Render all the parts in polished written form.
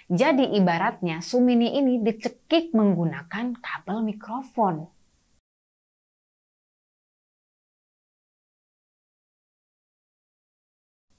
Jadi ibaratnya Sumini ini dicekik menggunakan kabel mikrofon.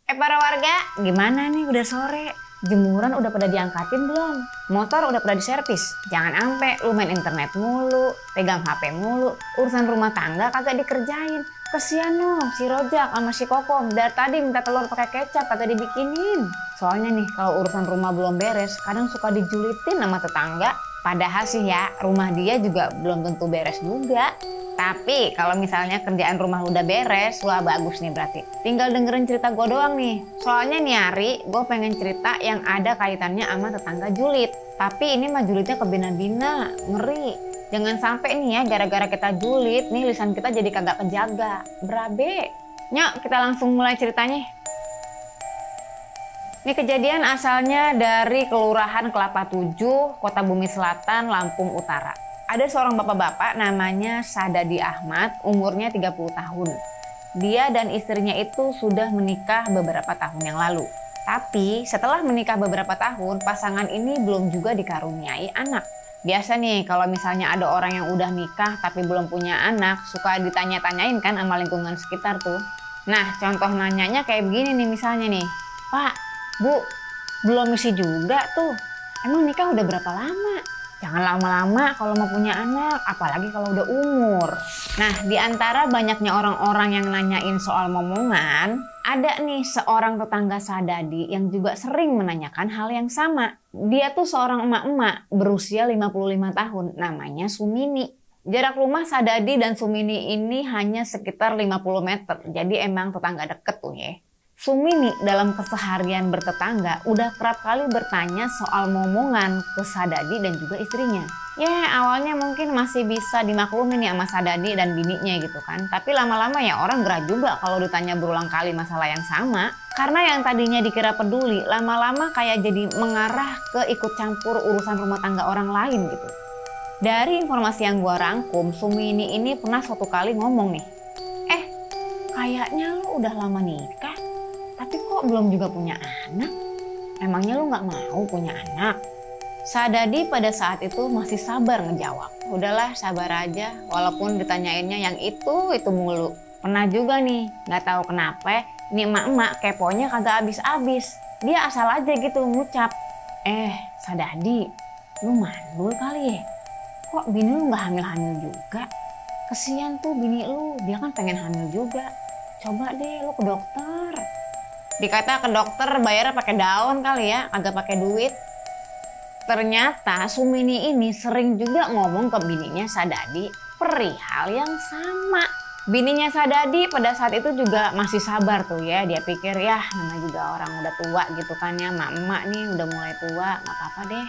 Para warga, gimana nih udah sore? Jemuran udah pada diangkatin belum? Motor udah pada diservis? Jangan ampe lu main internet mulu, pegang HP mulu, urusan rumah tangga kagak dikerjain. Kesian loh si Rojak sama si Kokom, dari tadi minta telur pakai kecap kagak dibikinin. Soalnya nih kalau urusan rumah belum beres, kadang suka dijulitin sama tetangga. Padahal sih ya, rumah dia juga belum tentu beres juga. Tapi kalau misalnya kerjaan rumah udah beres, wah bagus nih berarti. Tinggal dengerin cerita gue doang nih. Soalnya nih Ari, gue pengen cerita yang ada kaitannya sama tetangga julid. Tapi ini mah julidnya kebina-bina, ngeri. Jangan sampai nih ya gara-gara kita julid, nih lisan kita jadi kagak kejaga. Berabe. Nyok, kita langsung mulai ceritanya. Ini kejadian asalnya dari Kelurahan Kelapa 7, Kota Bumi Selatan, Lampung Utara. Ada seorang bapak-bapak namanya Sadadi Ahmad, umurnya 30 tahun. Dia dan istrinya itu sudah menikah beberapa tahun yang lalu. Tapi setelah menikah beberapa tahun, pasangan ini belum juga dikaruniai anak. Biasa nih kalau misalnya ada orang yang udah nikah tapi belum punya anak, suka ditanya-tanyain kan sama lingkungan sekitar tuh. Nah contoh nanyanya kayak begini nih misalnya nih. Pak, Bu, belum isi juga tuh. Emang nikah udah berapa lama? Jangan lama-lama kalau mau punya anak, apalagi kalau udah umur. Nah, di antara banyaknya orang-orang yang nanyain soal momongan, ada nih seorang tetangga Sadadi yang juga sering menanyakan hal yang sama. Dia tuh seorang emak-emak berusia 55 tahun, namanya Sumini. Jarak rumah Sadadi dan Sumini ini hanya sekitar 50 meter, jadi emang tetangga deket tuh ya. Sumini dalam keseharian bertetangga udah kerap kali bertanya soal momongan ke Sadadi dan juga istrinya. Ya awalnya mungkin masih bisa dimaklumin ya sama Sadadi dan bininya gitu kan. Tapi lama-lama ya orang gerah juga kalau ditanya berulang kali masalah yang sama. Karena yang tadinya dikira peduli, lama-lama kayak jadi mengarah ke ikut campur urusan rumah tangga orang lain gitu. Dari informasi yang gua rangkum, Sumini ini pernah suatu kali ngomong nih. Kayaknya lu udah lama nikah. Tapi kok belum juga punya anak? Emangnya lu nggak mau punya anak? Sadadi pada saat itu masih sabar ngejawab. Udahlah sabar aja, walaupun ditanyainnya yang itu mulu. Pernah juga nih, nggak tahu kenapa, nih emak-emak keponya kagak habis-habis. Dia asal aja gitu ngucap. Sadadi, lu mandul kali ya? Kok bini lu nggak hamil-hamil juga? Kesian tuh bini lu, dia kan pengen hamil juga. Coba deh lu ke dokter. Dikata ke dokter bayarnya pakai daun kali ya, agak pakai duit. Ternyata Sumini ini sering juga ngomong ke bininya Sadadi perihal yang sama. Bininya Sadadi pada saat itu juga masih sabar tuh ya. Dia pikir ya namanya juga orang udah tua gitu kan ya. Emak-emak nih udah mulai tua, gak apa-apa deh.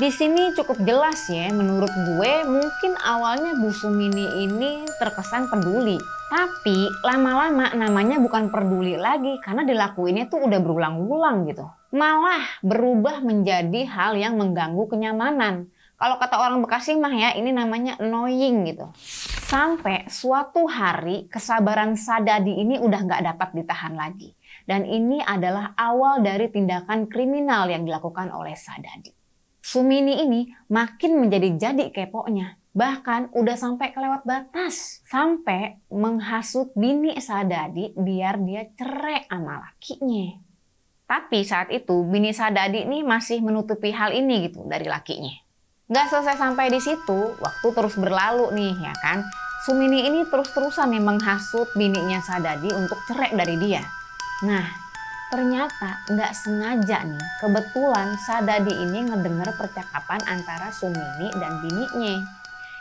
Di sini cukup jelas ya, menurut gue mungkin awalnya Bu Sumini ini terkesan peduli. Tapi lama-lama namanya bukan peduli lagi karena dilakuinnya tuh udah berulang-ulang gitu. Malah berubah menjadi hal yang mengganggu kenyamanan. Kalau kata orang Bekasi mah ya ini namanya annoying gitu. Sampai suatu hari kesabaran Sadadi ini udah gak dapat ditahan lagi. Dan ini adalah awal dari tindakan kriminal yang dilakukan oleh Sadadi. Sumini ini makin menjadi keponya. Bahkan udah sampai kelewat batas. Sampai menghasut bini Sadadi biar dia cerai sama lakinya. Tapi saat itu bini Sadadi ini masih menutupi hal ini gitu dari lakinya. Gak selesai sampai di situ, waktu terus berlalu nih ya kan. Sumini ini terus-terusan nih menghasut bininya Sadadi untuk cerai dari dia. Nah, ternyata nggak sengaja nih, kebetulan Sadadi ini ngedenger percakapan antara Sumini dan bininya.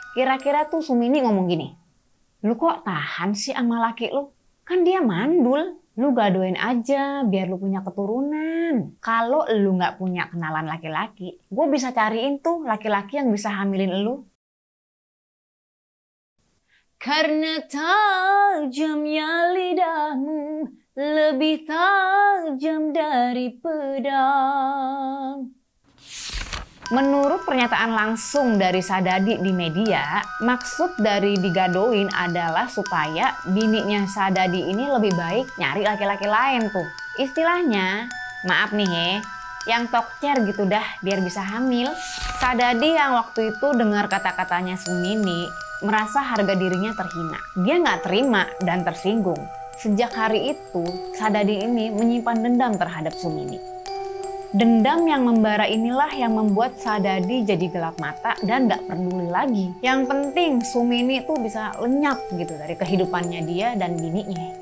Kira-kira tuh Sumini ngomong gini, lu kok tahan sih sama laki lu? Kan dia mandul, lu gadoin aja biar lu punya keturunan. Kalau lu nggak punya kenalan laki-laki, gue bisa cariin tuh laki-laki yang bisa hamilin lu. Karena tajamnya lidahmu lebih tajam dari pedang. Menurut pernyataan langsung dari Sadadi di media, maksud dari digadoin adalah supaya bininya Sadadi ini lebih baik nyari laki-laki lain tuh. Istilahnya, maaf nih yang tokcer gitu dah biar bisa hamil. Sadadi yang waktu itu dengar kata-katanya Sumini merasa harga dirinya terhina. Dia nggak terima dan tersinggung. Sejak hari itu, Sadadi ini menyimpan dendam terhadap Sumini. Dendam yang membara inilah yang membuat Sadadi jadi gelap mata dan gak peduli lagi. Yang penting Sumini tuh bisa lenyap gitu dari kehidupannya dia dan bininya.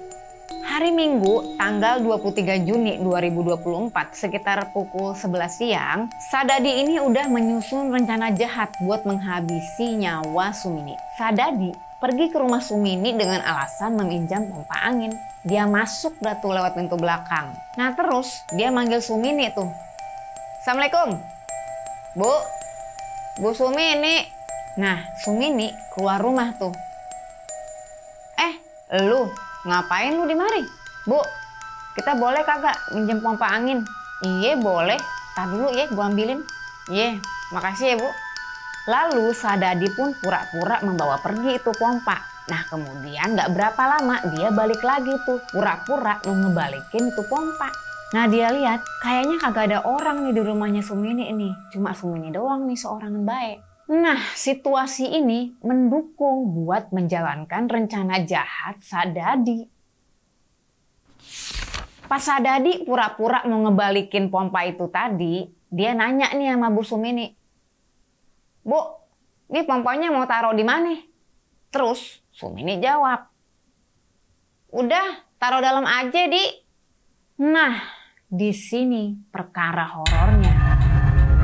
Hari Minggu tanggal 23 Juni 2024 sekitar pukul 11 siang, Sadadi ini udah menyusun rencana jahat buat menghabisi nyawa Sumini. Sadadi pergi ke rumah Sumini dengan alasan meminjam pompa angin. Dia masuk dah tuh lewat pintu belakang. Nah terus dia manggil Sumini tuh. Assalamualaikum. Bu Sumini. Nah Sumini keluar rumah tuh. Lu ngapain lu di mari? Bu, kita boleh kagak minjem pompa angin? Iya boleh. Tar dulu ya gua ambilin. Iya, makasih ya Bu. Lalu Sadadi pun pura-pura membawa pergi itu pompa. Nah kemudian gak berapa lama dia balik lagi tuh pura-pura mau ngebalikin tuh pompa. Nah dia lihat kayaknya kagak ada orang nih di rumahnya Sumini ini. Cuma Sumini doang nih seorang yang baik. Nah situasi ini mendukung buat menjalankan rencana jahat Sadadi. Pas Sadadi pura-pura mau ngebalikin pompa itu tadi, dia nanya nih sama Bu Sumini. Bu, ini pompanya mau taruh di mana? Terus Sumini jawab, udah taruh dalam aja Di. Nah, di sini perkara horornya.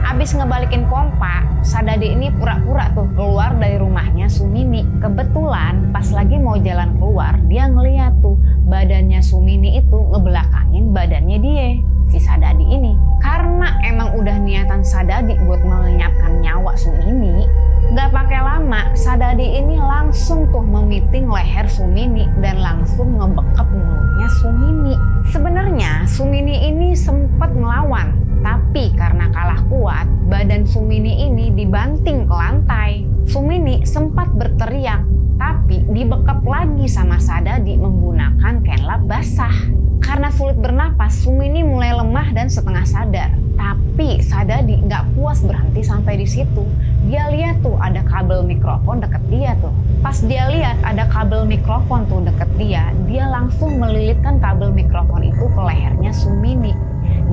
Abis ngebalikin pompa, Sadadi ini pura-pura tuh keluar dari rumahnya Sumini. Kebetulan pas lagi mau jalan keluar, dia ngeliat tuh badannya Sumini itu ngebelakangin badannya dia, si Sadadi ini. Karena emang udah niatan Sadadi buat melenyapkan nyawa Sumini, gak pakai lama Sadadi ini langsung tuh memiting leher Sumini dan langsung ngebekap mulutnya Sumini. Sebenarnya Sumini ini sempat melawan, tapi karena kalah kuat, badan Sumini ini dibanting ke lantai. Sumini sempat berteriak, tapi dibekap lagi sama Sadadi menggunakan kain lap basah. Karena sulit bernapas, Sumini mulai lemah dan setengah sadar. Tapi Sadadi nggak puas berhenti sampai di situ. Dia lihat tuh ada kabel mikrofon deket dia tuh. Pas dia lihat ada kabel mikrofon tuh deket dia, dia langsung melilitkan kabel mikrofon itu ke lehernya Sumini.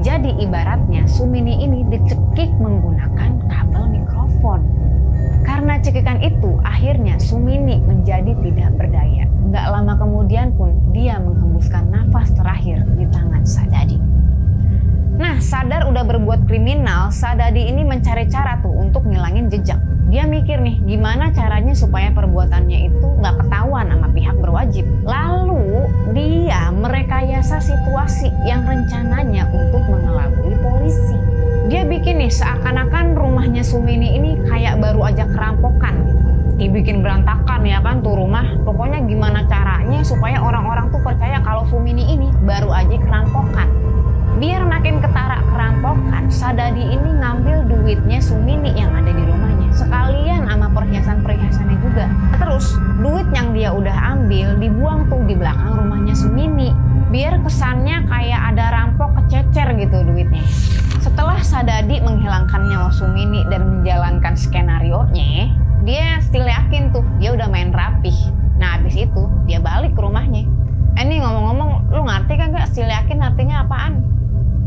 Jadi ibaratnya Sumini ini dicekik menggunakan kabel mikrofon. Karena cekikan itu akhirnya Sumini menjadi tidak berdaya. Nggak lama kemudian pun dia menghembuskan nafas terakhir di tangan Sadadi. Nah sadar udah berbuat kriminal, Sadadi ini mencari cara tuh untuk ngilangin jejak. Dia mikir nih gimana caranya supaya perbuatannya itu nggak ketahuan sama pihak berwajib. Lalu dia merekayasa situasi yang rencananya untuk mengelabui polisi. Dia bikin nih seakan-akan rumahnya Sumini ini kayak baru aja kerampokan gitu. Dibikin berantakan ya kan tuh rumah. Pokoknya gimana caranya supaya orang-orang tuh percaya kalau Sumini ini baru aja kerampokan. Biar makin ketara kerampokan, Sadadi ini ngambil duitnya Sumini yang ada di rumahnya. Sekalian sama perhiasan-perhiasannya juga. Terus duit yang dia udah ambil dibuang tuh di belakang rumahnya Sumini. Biar kesannya kayak ada rampok kececer gitu duitnya. Setelah Sadadi menghilangkan nyawa Sumini dan menjalankan skenario-nya, dia still yakin tuh dia udah main rapih. Nah abis itu dia balik ke rumahnya. Ini ngomong-ngomong, lu ngerti kagak still yakin artinya apaan?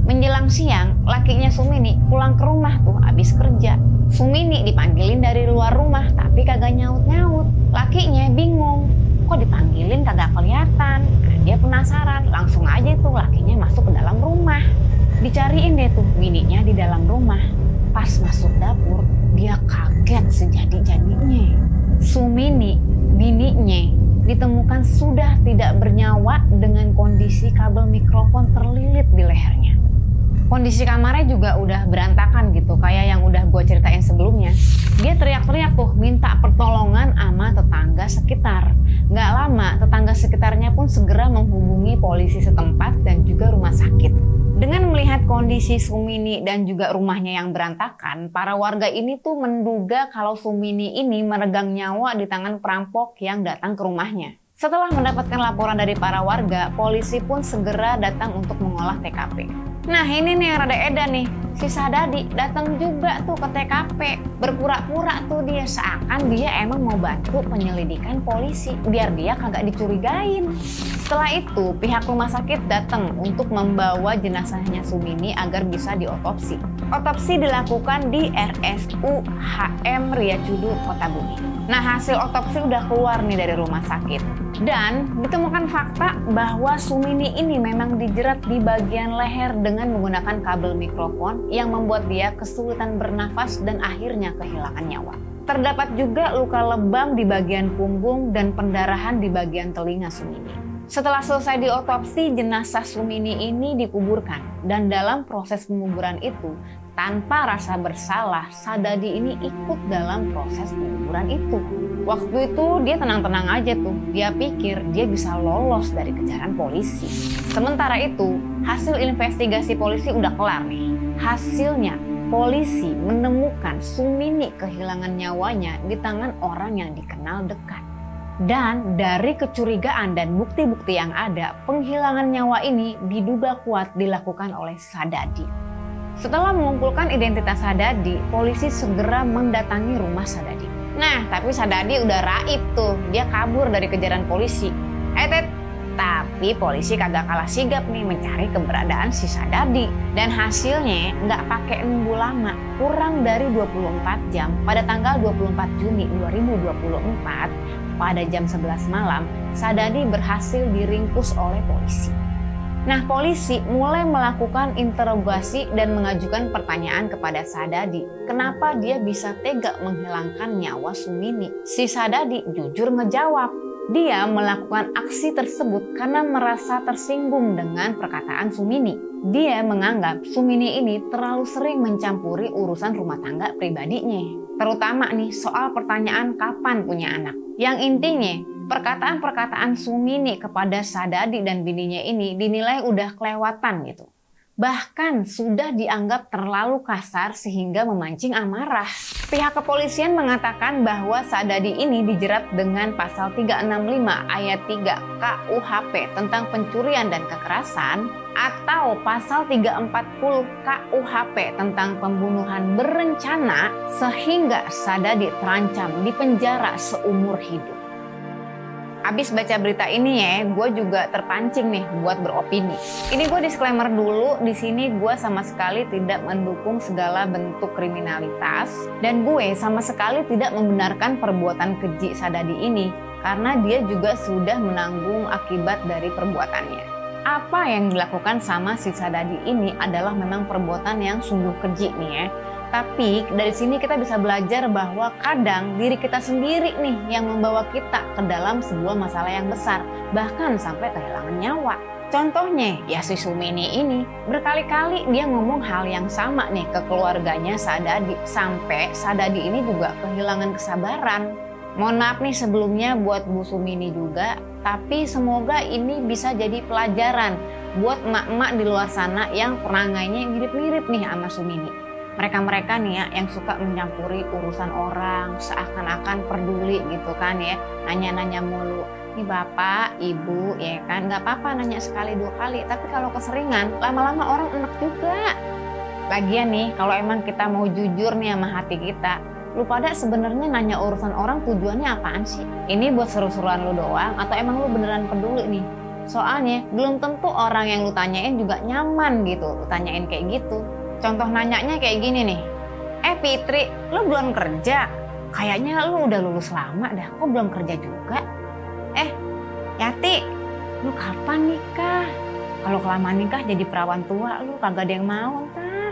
Menjelang siang, lakinya Sumini pulang ke rumah tuh abis kerja. Sumini dipanggilin dari luar rumah tapi kagak nyaut-nyaut. Lakinya bingung, kok dipanggilin kagak kelihatan. Nah, dia penasaran, langsung aja tuh lakinya masuk ke dalam rumah. Dicariin deh tuh bininya di dalam rumah. Pas masuk dapur, dia kaget sejadi-jadinya. Sumini, bininya, ditemukan sudah tidak bernyawa dengan kondisi kabel mikrofon terlilit di lehernya. Kondisi kamarnya juga udah berantakan gitu, kayak yang udah gue ceritain sebelumnya. Dia teriak-teriak tuh minta pertolongan sama tetangga sekitar. Gak lama tetangga sekitarnya pun segera menghubungi polisi setempat dan juga rumah sakit. Dengan melihat kondisi Sumini dan juga rumahnya yang berantakan, para warga ini tuh menduga kalau Sumini ini meregang nyawa di tangan perampok yang datang ke rumahnya. Setelah mendapatkan laporan dari para warga, polisi pun segera datang untuk mengolah TKP. Nah ini nih yang rada edan nih. Si Sadadi datang juga tuh ke TKP. Berpura-pura tuh dia seakan dia emang mau bantu penyelidikan polisi biar dia kagak dicurigain. Setelah itu pihak rumah sakit datang untuk membawa jenazahnya Sumini agar bisa diotopsi. Otopsi dilakukan di RSUHM Riyacudu, Kota Bumi. Nah hasil otopsi udah keluar nih dari rumah sakit. Dan ditemukan fakta bahwa Sumini ini memang dijerat di bagian leher dengan menggunakan kabel mikrofon yang membuat dia kesulitan bernafas dan akhirnya kehilangan nyawa. Terdapat juga luka lebam di bagian punggung dan pendarahan di bagian telinga Sumini. Setelah selesai diotopsi, jenazah Sumini ini dikuburkan dan dalam proses penguburan itu tanpa rasa bersalah, Sadadi ini ikut dalam proses penguburan itu. Waktu itu dia tenang-tenang aja tuh, dia pikir dia bisa lolos dari kejaran polisi. Sementara itu, hasil investigasi polisi udah kelar nih. Hasilnya, polisi menemukan Sumini kehilangan nyawanya di tangan orang yang dikenal dekat. Dan dari kecurigaan dan bukti-bukti yang ada, penghilangan nyawa ini diduga kuat dilakukan oleh Sadadi. Setelah mengumpulkan identitas Sadadi, polisi segera mendatangi rumah Sadadi. Nah, tapi Sadadi udah raib tuh, dia kabur dari kejaran polisi. Tapi polisi kagak kalah sigap nih mencari keberadaan si Sadadi. Dan hasilnya nggak pakai nunggu lama, kurang dari 24 jam pada tanggal 24 Juni 2024 pada jam 11 malam, Sadadi berhasil diringkus oleh polisi. Nah, polisi mulai melakukan interogasi dan mengajukan pertanyaan kepada Sadadi. Kenapa dia bisa tega menghilangkan nyawa Sumini? Si Sadadi jujur ngejawab. Dia melakukan aksi tersebut karena merasa tersinggung dengan perkataan Sumini. Dia menganggap Sumini ini terlalu sering mencampuri urusan rumah tangga pribadinya. Terutama nih soal pertanyaan kapan punya anak. Yang intinya, perkataan-perkataan Sumini kepada Sadadi dan bininya ini dinilai udah kelewatan gitu. Bahkan sudah dianggap terlalu kasar sehingga memancing amarah. Pihak kepolisian mengatakan bahwa Sadadi ini dijerat dengan pasal 365 ayat 3 KUHP tentang pencurian dan kekerasan atau pasal 340 KUHP tentang pembunuhan berencana sehingga Sadadi terancam dipenjara seumur hidup. Abis baca berita ini ya, gue juga terpancing nih buat beropini. Ini gue disclaimer dulu, di sini gue sama sekali tidak mendukung segala bentuk kriminalitas dan gue sama sekali tidak membenarkan perbuatan keji Sadadi ini karena dia juga sudah menanggung akibat dari perbuatannya. Apa yang dilakukan sama si Sadadi ini adalah memang perbuatan yang sungguh keji nih ya. Tapi dari sini kita bisa belajar bahwa kadang diri kita sendiri nih yang membawa kita ke dalam sebuah masalah yang besar, bahkan sampai kehilangan nyawa. Contohnya ya si Sumini ini, berkali-kali dia ngomong hal yang sama nih ke keluarganya Sadadi, sampai Sadadi ini juga kehilangan kesabaran. Mohon maaf nih sebelumnya buat Bu Sumini juga, tapi semoga ini bisa jadi pelajaran buat emak-emak di luar sana yang perangainya mirip-mirip nih sama Sumini. Mereka-mereka nih ya yang suka mencampuri urusan orang, seakan-akan peduli gitu kan ya, nanya-nanya mulu. Nih bapak, ibu ya kan, nggak apa-apa nanya sekali dua kali, tapi kalau keseringan lama-lama orang enek juga. Lagian nih kalau emang kita mau jujur nih sama hati kita, lu pada sebenarnya nanya urusan orang tujuannya apaan sih? Ini buat seru-seruan lu doang atau emang lu beneran peduli nih? Soalnya belum tentu orang yang lu tanyain juga nyaman gitu, lu tanyain kayak gitu. Contoh nanyanya kayak gini nih, Fitri, lu belum kerja? Kayaknya lu udah lulus lama dah, kok belum kerja juga? Yati, lu kapan nikah? Kalau kelamaan nikah jadi perawan tua, lu kagak ada yang mau ntar.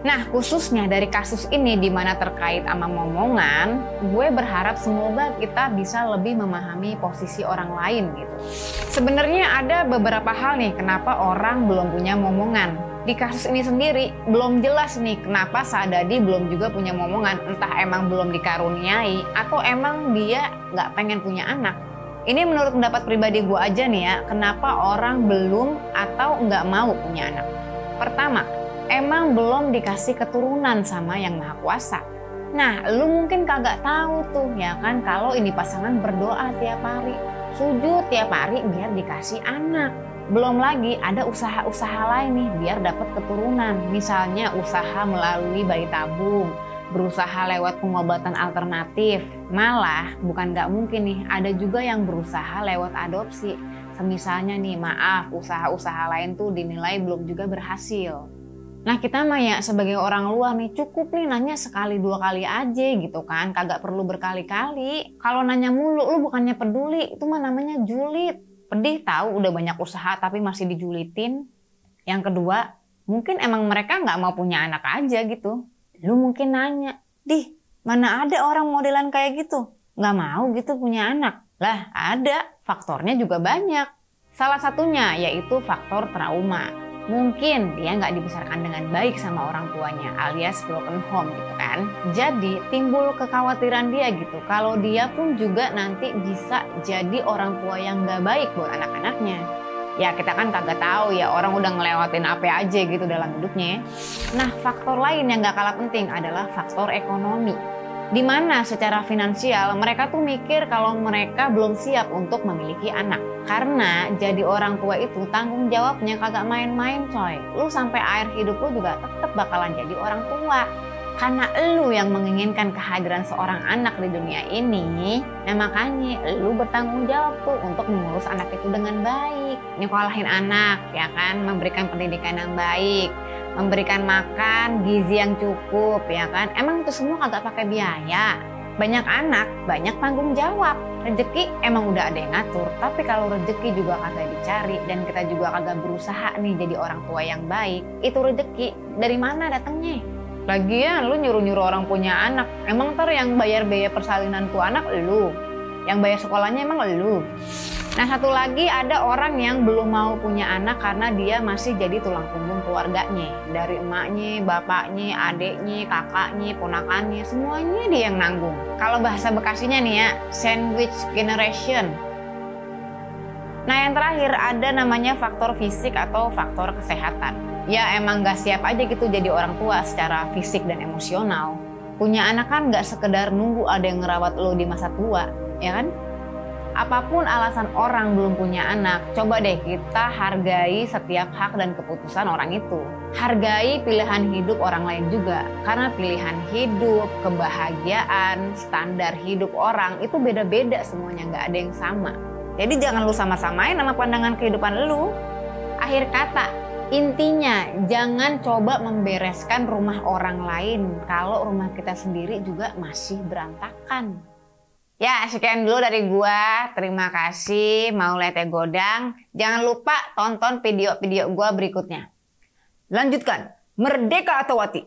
Nah khususnya dari kasus ini dimana terkait sama momongan, gue berharap semoga kita bisa lebih memahami posisi orang lain gitu. Sebenarnya ada beberapa hal nih kenapa orang belum punya momongan. Di kasus ini sendiri belum jelas nih kenapa Sadadi belum juga punya momongan, entah emang belum dikaruniai atau emang dia nggak pengen punya anak. Ini menurut pendapat pribadi gue aja nih ya, kenapa orang belum atau nggak mau punya anak. Pertama, emang belum dikasih keturunan sama Yang Maha Kuasa. Nah, lu mungkin kagak tahu tuh ya kan kalau ini pasangan berdoa tiap hari, sujud tiap hari biar dikasih anak. Belum lagi ada usaha-usaha lain nih biar dapat keturunan. Misalnya usaha melalui bayi tabung, berusaha lewat pengobatan alternatif. Malah bukan nggak mungkin nih, ada juga yang berusaha lewat adopsi. Misalnya nih, maaf, usaha-usaha lain tuh dinilai belum juga berhasil. Nah kita mah ya sebagai orang luar nih cukup nih nanya sekali dua kali aja gitu kan. Kagak perlu berkali-kali. Kalau nanya mulu lu bukannya peduli, itu mah namanya julid. Pedih tahu udah banyak usaha tapi masih dijulitin. Yang kedua, mungkin emang mereka nggak mau punya anak aja gitu. Lu mungkin nanya, "Dih, mana ada orang modelan kayak gitu? Nggak mau gitu punya anak?" Lah ada, faktornya juga banyak. Salah satunya yaitu faktor trauma. Mungkin dia nggak dibesarkan dengan baik sama orang tuanya alias broken home gitu kan. Jadi timbul kekhawatiran dia gitu kalau dia pun juga nanti bisa jadi orang tua yang nggak baik buat anak-anaknya. Ya kita kan kagak tahu ya orang udah ngelewatin apa aja gitu dalam hidupnya. Nah faktor lain yang nggak kalah penting adalah faktor ekonomi. Di mana secara finansial mereka tuh mikir kalau mereka belum siap untuk memiliki anak. Karena jadi orang tua itu tanggung jawabnya kagak main-main coy. Lu sampai akhir hidup lu juga tetap bakalan jadi orang tua. Karena lu yang menginginkan kehadiran seorang anak di dunia ini, nah makanya lu bertanggung jawab tuh untuk mengurus anak itu dengan baik. Nyekolahin anak, ya kan, memberikan pendidikan yang baik, memberikan makan, gizi yang cukup, ya kan. Emang itu semua kagak pakai biaya. Banyak anak, banyak tanggung jawab. Rezeki emang udah ada yang ngatur, tapi kalau rezeki juga kagak dicari dan kita juga kagak berusaha nih jadi orang tua yang baik, itu rezeki dari mana datangnya? Lagian lu nyuruh-nyuruh orang punya anak, emang ntar yang bayar biaya persalinan tuh anak lu, yang bayar sekolahnya emang lu. Nah satu lagi ada orang yang belum mau punya anak karena dia masih jadi tulang punggung keluarganya. Dari emaknya, bapaknya, adeknya, kakaknya, ponakannya, semuanya dia yang nanggung. Kalau bahasa Bekasinya nih ya, sandwich generation. Nah yang terakhir ada namanya faktor fisik atau faktor kesehatan. Ya emang gak siap aja gitu jadi orang tua secara fisik dan emosional. Punya anak kan gak sekedar nunggu ada yang ngerawat lo di masa tua, ya kan? Apapun alasan orang belum punya anak, coba deh kita hargai setiap hak dan keputusan orang itu. Hargai pilihan hidup orang lain juga. Karena pilihan hidup, kebahagiaan, standar hidup orang itu beda-beda semuanya, gak ada yang sama. Jadi jangan lu sama-samain sama pandangan kehidupan lu. Akhir kata, intinya jangan coba membereskan rumah orang lain kalau rumah kita sendiri juga masih berantakan. Ya sekian dulu dari gua, terima kasih mau lihat Godang. Jangan lupa tonton video-video gua berikutnya. Lanjutkan, merdeka atau mati.